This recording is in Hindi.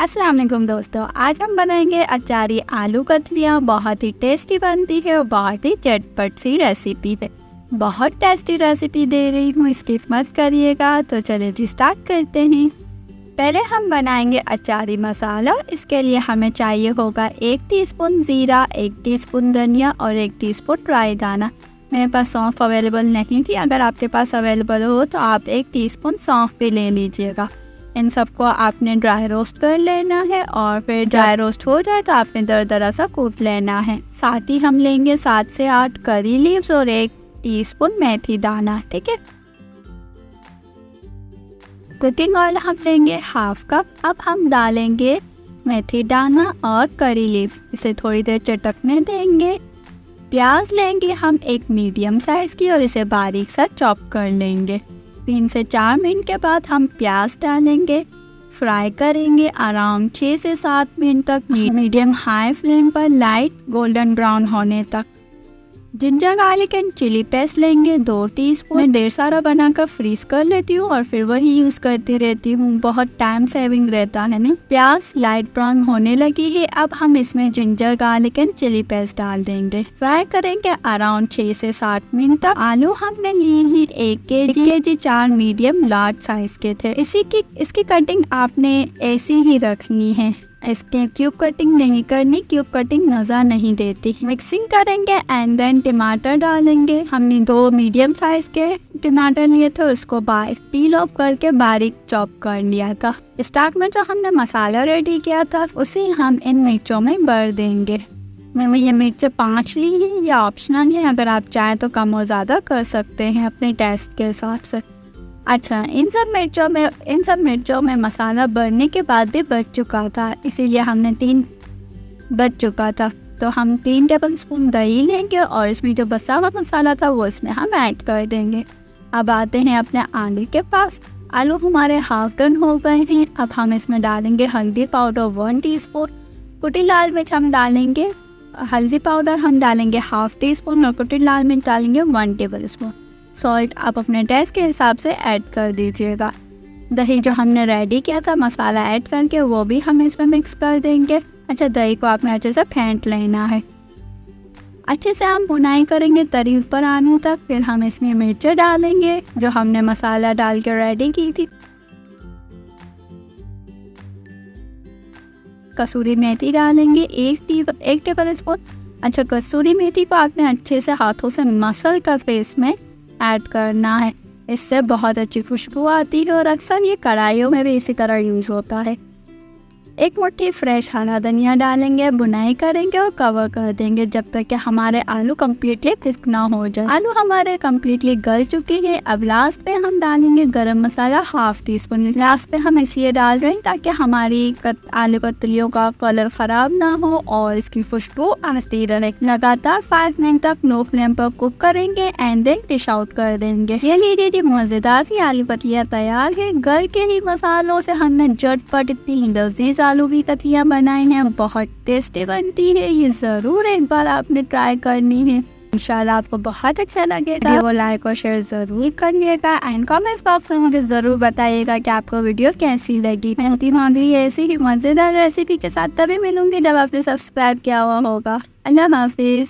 अस्सलाम वालेकुम दोस्तों, आज हम बनाएंगे अचारी आलू कतलियाँ। बहुत ही टेस्टी बनती है और बहुत ही चटपट सी रेसिपी है। बहुत टेस्टी रेसिपी दे रही हूँ, स्किप मत करिएगा। तो चलिए जी स्टार्ट करते हैं। पहले हम बनाएंगे अचारी मसाला। इसके लिए हमें चाहिए होगा 1 टीस्पून ज़ीरा, 1 टीस्पून धनिया और 1 टीस्पून राई दाना। मेरे पास सौंफ अवेलेबल नहीं थी, अगर आपके पास अवेलेबल हो तो आप 1 टीस्पून सौंफ भी ले लीजिएगा। इन सबको आपने ड्राई रोस्ट कर लेना है और फिर ड्राई रोस्ट हो जाए तो आपने दरदरा सा कूट लेना है। साथ ही हम लेंगे 7 से 8 करी लीव्स और 1 टीस्पून मेथी दाना। ठीक है। कुकिंग ऑयल हम लेंगे हाफ कप। अब हम डालेंगे मेथी दाना और करी लीव्स, इसे थोड़ी देर चटकने देंगे। प्याज लेंगे हम एक मीडियम साइज की और इसे बारीक सा चॉप कर लेंगे। 3 से 4 मिनट के बाद हम प्याज डालेंगे, फ्राई करेंगे अराउंड 6 से 7 मिनट तक मीडियम हाई फ्लेम पर लाइट गोल्डन ब्राउन होने तक। Ginger garlic and chilli paste लेंगे 2 टीस्पून। मैं ढेर सारा बनाकर फ्रीज कर लेती हूँ और फिर वही यूज करती रहती हूँ, बहुत टाइम सेविंग रहता है ना। प्याज लाइट ब्राउन होने लगी है, अब हम इसमें ginger garlic and chilli paste डाल देंगे। फ्राई करेंगे अराउंड 6 से 7 मिनट तक। आलू हमने लिए ही 1 केजी 4 मीडियम लार्ज साइज के थे। इसकी कटिंग आपने ऐसी ही रखनी है, इसके क्यूब कटिंग नहीं करनी, क्यूब कटिंग मज़ा नहीं देती। मिक्सिंग करेंगे एंड देन टमाटर डालेंगे। हमने 2 मीडियम साइज के टमाटर लिए थे, उसको पील ऑफ करके बारीक चॉप कर लिया था। स्टार्ट में जो हमने मसाला रेडी किया था उसे हम इन मिर्चों में भर देंगे। मैंने ये मिर्च 5 ली है, या ऑप्शनल है, अगर आप चाहें तो कम और ज़्यादा कर सकते हैं अपने टेस्ट के हिसाब से। अच्छा, इन सब मिर्चों में मसाला भरने के बाद भी बच चुका था, इसीलिए हमने 3 बच चुका था, तो हम 3 टेबलस्पून दही लेंगे और इसमें जो बचा हुआ मसाला था वो इसमें हम ऐड कर देंगे। अब आते हैं अपने आलू के पास। आलू हमारे हाफ डन हो गए हैं। अब हम इसमें डालेंगे हल्दी पाउडर 1 टीस्पून, कुटी लाल मिर्च हम डालेंगे, हल्दी पाउडर हम डालेंगे हाफ टीस्पून और कुटी लाल मिर्च डालेंगे 1 टेबल स्पून। सॉल्ट आप अपने टेस्ट के हिसाब से ऐड कर दीजिएगा। दही जो हमने रेडी किया था मसाला ऐड करके, वो भी हम इसमें मिक्स कर देंगे। अच्छा, दही को आपने अच्छे से फेंट लेना है। अच्छे से हम भुनाई करेंगे तरी ऊपर आने तक। फिर हम इसमें मिर्चें डालेंगे जो हमने मसाला डाल के रेडी की थी। कसूरी मेथी डालेंगे 1 टेबल स्पून। अच्छा, कसूरी मेथी को आपने अच्छे से हाथों से मसल कर फेस में ऐड करना है, इससे बहुत अच्छी खुशबू आती है और अक्सर ये कढ़ाइयों में भी इसी तरह यूज होता है। 1 मुट्ठी फ्रेश हरा धनिया डालेंगे, बुनाई करेंगे और कवर कर देंगे जब तक कि हमारे आलू कम्प्लीटली कुक ना हो जाए। आलू हमारे कम्प्लीटली गल चुके हैं। अब लास्ट पे हम डालेंगे गरम मसाला हाफ टीस्पून। लास्ट पे हम इसलिए डाल रहे हैं ताकि हमारी आलू कतलियों का कलर खराब ना हो और इसकी खुशबू आती रहे। लगातार 5 मिनट तक लो फ्लेम पर कुक करेंगे एंड देन डिश आउट कर देंगे। ये लीजिए जी, मजेदार सी आलू कतलियाँ तैयार है। घर के ही मसालों से हमने झटपट इतनी लजीज आलू की कतलियाँ बनाई हैं, बहुत टेस्टी बनती है। ये ज़रूर एक बार आपने ट्राई करनी है। इंशाल्लाह आपको बहुत अच्छा लगेगा। वीडियो को लाइक और शेयर ज़रूर करिएगा एंड कमेंट्स बॉक्स में मुझे ज़रूर बताइएगा कि आपको वीडियो कैसी लगी। मिलती हूँ ऐसी ही मज़ेदार रेसिपी के साथ, तभी मिलूंगी जब आपने सब्सक्राइब किया हुआ होगा। अल्लाह हाफिज़।